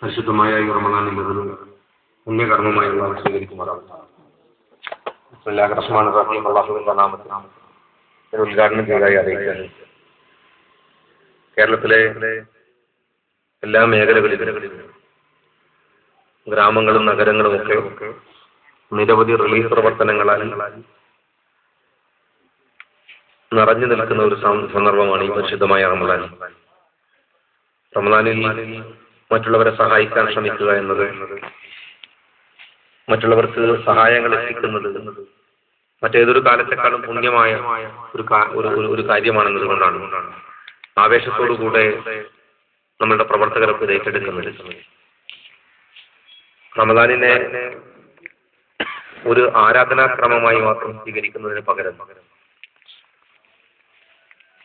പരിശുദ്ധമായ ഈ റമദാനിൽ നിന്ന് പുണ്യകർമ്മമായി അള്ളാഹു സ്വീകരിക്കുമാറാവട്ടെ. റഹ്മാൻ റഹീം അള്ളാഹുവിന്റെ നാമത്തിൽ ഒരു ഉദ്ഘാടനം ചെയ്തതായി അറിയിക്കാൻ കേരളത്തിലെ എല്ലാ മേഖലകളിലും ഗ്രാമങ്ങളും നഗരങ്ങളും ഒക്കെ നിരവധി റിലീഫ് പ്രവർത്തനങ്ങളാൽ നിറഞ്ഞു നിൽക്കുന്ന ഒരു സന്ദർഭമാണ് ഈ പരിശുദ്ധമായ റമദാൻ. റമദാനിൽ മറ്റുള്ളവരെ സഹായിക്കാൻ ശ്രമിക്കുക എന്നത്, മറ്റുള്ളവർക്ക് സഹായങ്ങൾ എത്തിക്കുന്നത് മറ്റേതൊരു കാലത്തെക്കാളും പുണ്യമായ ഒരു കാര്യമാണെന്നത് കൊണ്ടാണ് ആവേശത്തോടുകൂടെ നമ്മളുടെ പ്രവർത്തകർക്ക് ഇത് ഏറ്റെടുക്കുന്നത്. റമദാനിനെ ഒരു ആരാധനാക്രമമായി മാത്രം സ്വീകരിക്കുന്നതിന് പകരം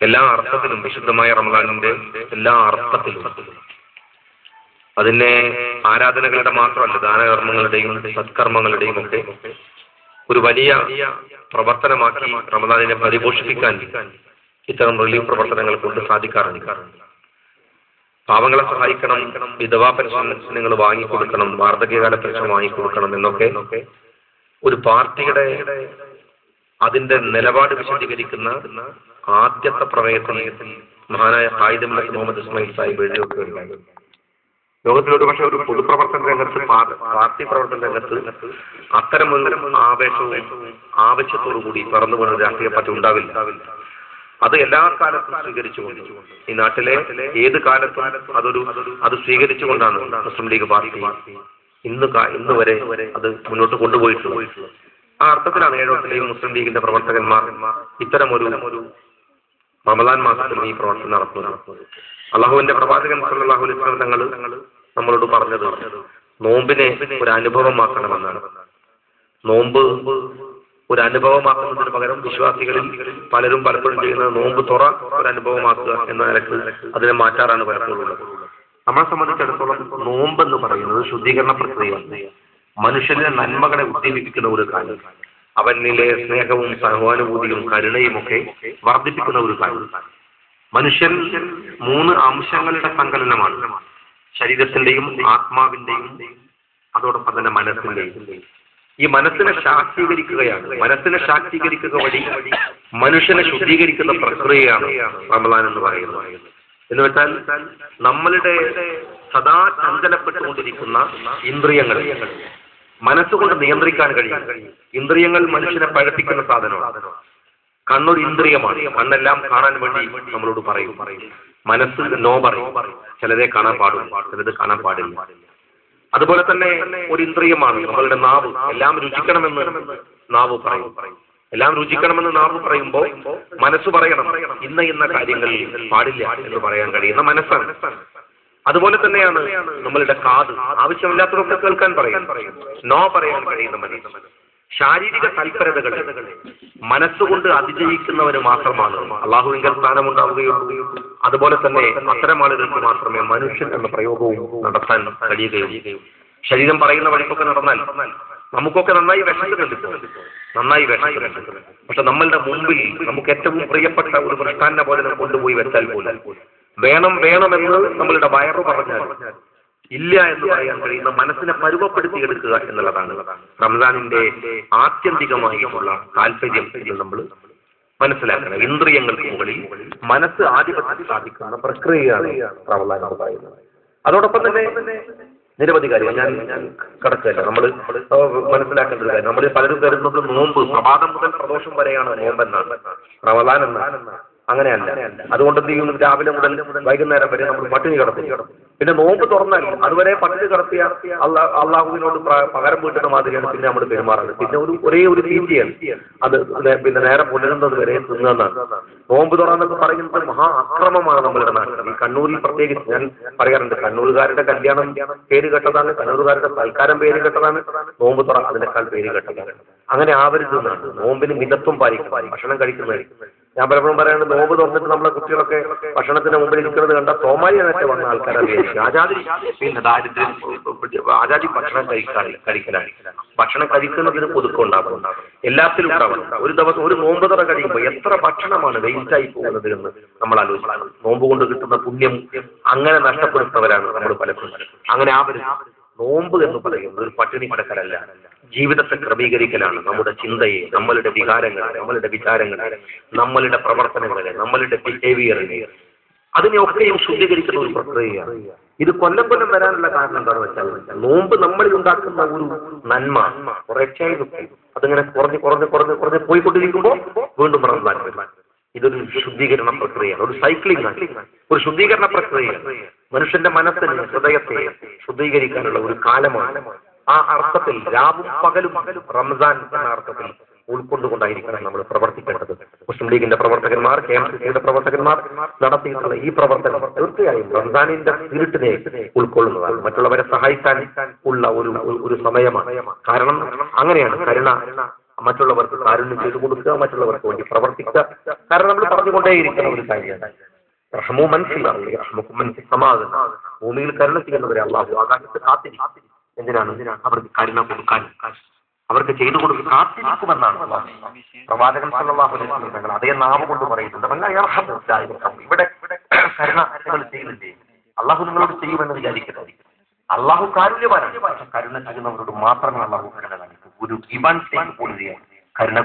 എല്ലാ അർത്ഥത്തിലും, വിശുദ്ധമായ റമദാനിന്റെ എല്ലാ അർത്ഥത്തിലും അതിനെ ആരാധനകളുടെ മാത്രമല്ല, ദാനകർമ്മങ്ങളുടെയും സത്കർമ്മങ്ങളുടെയും ഒക്കെ ഒരു വലിയ പ്രവർത്തനമാക്കി റമദാനിനെ പരിപോഷിപ്പിക്കാൻ ഇത്തരം റിലീഫ് പ്രവർത്തനങ്ങൾ കൊണ്ട് സാധിക്കാറുണ്ട്. പാവങ്ങളെ സഹായിക്കണം, വിധവാ പെൻഷനുകൾ വാങ്ങിക്കൊടുക്കണം, വാർദ്ധക്യകാല പെൻഷൻ വാങ്ങിക്കൊടുക്കണം എന്നൊക്കെ ഒരു പാർട്ടിയുടെ അതിന്റെ നിലപാട് വിശദീകരിക്കുന്ന ആദ്യത്തെ പ്രമേയത്തിൽ മഹാനായ ഖായിദ് മില്ലത്ത് മുഹമ്മദ് ഇസ്മായിൽ സാഹിബ് എഴുതിവെക്കുകയുണ്ടായി. ലോകത്തിൽ ഒരുപക്ഷെ ഒരു പൊതുപ്രവർത്തന രംഗത്ത്, പാർട്ടി പ്രവർത്തന രംഗത്ത് അത്തരമൊരു ആവേശവും ആവശ്യത്തോടു കൂടി പറന്നു പോകുന്ന രാഷ്ട്രീയ പാർട്ടി ഉണ്ടാവില്ല. അത് എല്ലാ കാലത്തും സ്വീകരിച്ചുകൊണ്ട്, ഈ നാട്ടിലെ ഏത് കാലത്തും അത് സ്വീകരിച്ചുകൊണ്ടാണ് മുസ്ലിം ലീഗ് പാർട്ടി ഇന്ന് വരെ അത് മുന്നോട്ട് കൊണ്ടുപോയിട്ടുള്ളത്. ആ അർത്ഥത്തിലാണ് കേരളത്തിലെയും മുസ്ലിം ലീഗിന്റെ പ്രവർത്തകന്മാർ ഇത്തരമൊരു റമദാൻ മാസത്തിലും ഈ പ്രവർത്തനം നടത്തുന്നത്. അള്ളാഹുവിന്റെ പ്രവാചകൻ സല്ലല്ലാഹു അലൈഹി വസല്ലം തങ്ങൾ നമ്മളോട് പറഞ്ഞത് നോമ്പിനെ ഒരു അനുഭവമാക്കണമെന്നാണ്. നോമ്പ് ഒരു അനുഭവമാക്കുന്നതിന് പകരം വിശ്വാസികളിൽ പലരും പലപ്പോഴും ചെയ്യുന്നത് നോമ്പ് തുറ ഒരു അനുഭവമാക്കുക എന്ന നിലക്ക് അതിനെ മാറ്റാറാണ് പലപ്പോഴും ഉള്ളത്. നമ്മളെ സംബന്ധിച്ചിടത്തോളം നോമ്പ് എന്ന് പറയുന്നത് ശുദ്ധീകരണ പ്രക്രിയയാണ്. മനുഷ്യന്റെ നന്മകളെ ഉദ്ദീപിക്കുന്ന ഒരു കാര്യം, അവനിലെ സ്നേഹവും സഹാനുഭൂതിയും കരുണയും ഒക്കെ വർദ്ധിപ്പിക്കുന്ന ഒരു കാര്യം. മനുഷ്യൻ 3 അംശങ്ങളുടെ സങ്കലനമാണ്: ശരീരത്തിന്റെയും ആത്മാവിന്റെയും അതോടൊപ്പം തന്നെ മനസ്സിന്റെയും. ഈ മനസ്സിനെ ശാക്തീകരിക്കുകയാണ്. മനസ്സിനെ ശാക്തീകരിക്കുക വഴി മനുഷ്യനെ ശുദ്ധീകരിക്കുന്ന പ്രക്രിയയാണ് റമദാൻ എന്ന് പറയുന്നത്. എന്ന് വെച്ചാൽ നമ്മളുടെ സദാ ചഞ്ചലപ്പെട്ടുകൊണ്ടിരിക്കുന്ന ഇന്ദ്രിയങ്ങളെ മനസ്സുകൊണ്ട് നിയന്ത്രിക്കാൻ കഴിയും. ഇന്ദ്രിയങ്ങൾ മനുഷ്യനെ പഴപ്പിക്കുന്ന സാധനമാണ്. കണ്ണൊരു ഇന്ദ്രിയമാണ്. കണ്ണെല്ലാം കാണാൻ വേണ്ടി നമ്മളോട് പറയും. മനസ്സ് നോ പറയും. ചിലരെ കാണാൻ പാടും, ചിലത് കാണാൻ പാടില്ല. അതുപോലെ തന്നെ ഒരു ഇന്ദ്രിയമാണ് നമ്മളുടെ നാവ്. എല്ലാം രുചിക്കണമെന്ന് നാവ് പറയും. എല്ലാം രുചിക്കണമെന്ന് നാവ് പറയുമ്പോൾ മനസ്സ് പറയണം ഇന്ന കാര്യങ്ങൾ പാടില്ല എന്ന് പറയാൻ കഴിയുന്ന മനസ്സാണ്. അതുപോലെ തന്നെയാണ് നമ്മളുടെ കാത്. ആവശ്യമില്ലാത്തതൊക്കെ കേൾക്കാൻ പറയും, നോ പറയാൻ കഴിയുന്ന മനസ്സ്. ശാരീരിക തൽപരതകൾ മനസ്സുകൊണ്ട് അതിജയിക്കുന്നവന് മാത്രമാണ് അള്ളാഹുവിന്റെ സ്ഥാനമുണ്ടാവുകയുള്ളൂ. അതുപോലെ തന്നെ അത്തരം ആളുകൾക്ക് മാത്രമേ മനുഷ്യൻ എന്ന പ്രയോഗവും നടത്താൻ കഴിയുകയുള്ളൂ. ശരീരം പറയുന്ന വഴിക്കൊക്കെ നടന്നാൽ നമുക്കൊക്കെ നന്നായി വിഷമിക്കുന്നുണ്ട്. പക്ഷെ നമ്മളുടെ മുമ്പിൽ നമുക്ക് ഏറ്റവും പ്രിയപ്പെട്ട ഒരു മൃഷ്ടാന്ന ഭോജനം കൊണ്ടുപോയി വെച്ചാൽ പോലും വേണമെന്ന് നമ്മളുടെ വയറ് പറഞ്ഞാൽ ഇല്ല എന്ന് പറയാൻ കഴിയുന്ന മനസ്സിനെ പരുവപ്പെടുത്തിയെടുക്കുക എന്നുള്ളതാണ് റംസാനിന്റെ ആത്യന്തികമായിട്ടുള്ള താല്പര്യം എന്ന് നമ്മൾ മനസ്സിലാക്കണം. ഇന്ദ്രിയങ്ങൾക്ക് മുകളിൽ മനസ്സ് ആധിപത്യം സ്ഥാപിക്കുന്ന പ്രക്രിയയാണ് റമദാൻ എന്ന് പറയുന്നത്. അതോടൊപ്പം തന്നെ നിരവധി കാര്യം ഞാൻ കടക്കല്ല, നമ്മൾ മനസ്സിലാക്കേണ്ട കാര്യം, നമ്മൾ പലരും കരുതുന്നത് നോമ്പ് പ്രഭാതം മുതൽ പ്രദോഷം വരെയാണ് നോമ്പെന്നാണ്, റമദാൻ എന്നാണ്. അങ്ങനെയല്ല. അതുകൊണ്ട് എന്ത് ചെയ്യും, രാവിലെ മുതൽ വൈകുന്നേരം വരെ നമ്മൾ പട്ടിണി കിടത്തും. പിന്നെ നോമ്പ് തുറന്നാൽ അതുവരെ പട്ടിണി കിടത്തിയ അള്ളാഹുവിനോട് പകരം വീട്ടുന്ന മാതിരിയാണ് പിന്നെ നമ്മൾ പെരുമാറുന്നത്. പിന്നെ ഒരേ ഒരു തീറ്റയാണ് അത്. പിന്നെ നേരം പുലരുന്നത് വരെ തിന്നുന്നതാണ്. നോമ്പ് തുറന്നൊക്കെ പറയുന്നത് മഹാ അക്രമമാണ് നമ്മളുടെ നാട്ടിൽ. ഈ കണ്ണൂരിൽ പ്രത്യേകിച്ച് ഞാൻ പറയാറുണ്ട്, കണ്ണൂരുകാരുടെ കല്യാണം പേര് കേട്ടതാണ്, കണ്ണൂരുകാരുടെ സൽക്കാരം പേര് കേട്ടതാണ്, നോമ്പ് തുറ അതിനേക്കാൾ പേര് കേട്ടതാണ്. അങ്ങനെ ആവരുതെന്നാണ്. നോമ്പിന് മിതത്വം പാലിക്കും, ഭക്ഷണം കഴിക്കുന്നതായിരിക്കും. ഞാൻ പലപ്പോഴും പറയാനുണ്ട്, നോമ്പ് തുറന്നിട്ട് നമ്മളെ കുട്ടികളൊക്കെ ഭക്ഷണത്തിന് മുമ്പിൽ ഇരിക്കുന്നത് കണ്ട തോമാരി നേരത്തെ വന്ന ആൾക്കാരറിയാം. ആജാതി പിന്നെ ദാരിദ്ര്യം, ആജാതി ഭക്ഷണം കഴിക്കലാണ്. ഭക്ഷണം കഴിക്കുന്നതിന് ഒതുക്കം ഉണ്ടാവണം, എല്ലാത്തിലും ഉണ്ടാവണം. ഒരു ദിവസം ഒരു നോമ്പ് തുറ കഴിയുമ്പോൾ എത്ര ഭക്ഷണമാണ് വേസ്റ്റായി പോകുന്നത് എന്ന് നമ്മൾ ആലോചിക്കണം. നോമ്പ് കൊണ്ട് കിട്ടുന്ന പുണ്യം അങ്ങനെ നഷ്ടപ്പെടുത്തുന്നവരാണ് നമ്മൾ പലപ്പോഴും. അങ്ങനെ ആവരുത്. നോമ്പ് എന്ന് പറയുന്നത് ഒരു പട്ടിണി കിടക്കലല്ല, ജീവിതത്തെ ക്രമീകരിക്കലാണ്. നമ്മുടെ ചിന്തയെ, നമ്മളുടെ വികാരങ്ങളെ, നമ്മളുടെ വിചാരങ്ങളെ, നമ്മളുടെ പ്രവർത്തനങ്ങളെ, നമ്മളുടെ ബിഹേവിയറിനെ, അതിനെയൊക്കെയും ശുദ്ധീകരിക്കുന്ന ഒരു പ്രക്രിയയാണ്. ഇത് കൊല്ലം കൊല്ലം വരാനുള്ള കാരണം എന്താണെന്ന് വെച്ചാൽ നോമ്പ് നമ്മളിൽ ഉണ്ടാക്കുന്ന ഒരു നന്മ കുറച്ചായി അതിങ്ങനെ കുറഞ്ഞ് പോയിക്കൊണ്ടിരിക്കുമ്പോൾ വീണ്ടും റമദാൻ വരും. ഇതൊരു ശുദ്ധീകരണ പ്രക്രിയയാണ്, ഒരു സൈക്ലിംഗ് ആണ്, ഒരു ശുദ്ധീകരണ പ്രക്രിയയാണ്. മനുഷ്യന്റെ മനസ്സിനെ, ഹൃദയത്തെ ശുദ്ധീകരിക്കാനുള്ള ഒരു കാലമാണ്. ആ അർത്ഥത്തിൽ രാവും പകലും റംസാൻ എന്ന അർത്ഥത്തിൽ ഉൾക്കൊണ്ടുകൊണ്ടായിരിക്കണം നമ്മൾ പ്രവർത്തിക്കേണ്ടത്. മുസ്ലിം ലീഗിന്റെ പ്രവർത്തകന്മാർ, KMCC പ്രവർത്തകന്മാർ നടത്തിയിട്ടുള്ള ഈ പ്രവർത്തനം തീർച്ചയായും റംസാനിന്റെ സ്പിരിറ്റിനെ ഉൾക്കൊള്ളുന്നതാണ്, മറ്റുള്ളവരെ സഹായിക്കാൻ ഉള്ള ഒരു സമയമാണ്. കാരണം അങ്ങനെയാണ് കരുണ, മറ്റുള്ളവർക്ക് കാരുണ്യം ചെയ്തു കൊടുക്കുക, മറ്റുള്ളവർക്ക് വേണ്ടി പ്രവർത്തിക്കുക. കാരണം നമ്മൾ പറഞ്ഞുകൊണ്ടേയിരിക്കുന്ന ഒരു കാര്യമാണ് റഹ്മു മനസ്സിലാവുക, റഹ്മുക്കും മനസ്സിൽ സമാധാനം. ഭൂമിയിൽ കരുണ ചെയ്യുന്നവരെ അല്ലാഹു ആകാശത്ത് കാത്തിരിക്കും. എന്തിനാണ്? അവർക്ക് കരുണ കൊടുക്കാൻ, അവർക്ക് ചെയ്തു കൊടുക്കുക കാത്തിരിക്കുമെന്നാണ് പ്രവാചകൻ സല്ലല്ലാഹു അലൈഹി വസല്ലം തങ്ങൾ അതേ നാമം കൊണ്ട് പറയുന്നുണ്ട്. ഇവിടെ കരുണ നിങ്ങൾ ചെയ്യുന്നില്ലേ, അള്ളാഹു നിങ്ങളോട് ചെയ്യുമെന്ന് വിചാരിക്കുന്നത്. അള്ളാഹു കാരുണ്യവാനാണ്, പക്ഷെ കരുണ ചെയ്യുന്നവരോട് മാത്രമേ അള്ളാഹു കരുണ കാണിക്കൂ. ഒരു ഗിവ് ആൻഡ് ടേക്ക് പോളിസിയാണ് കരുണ.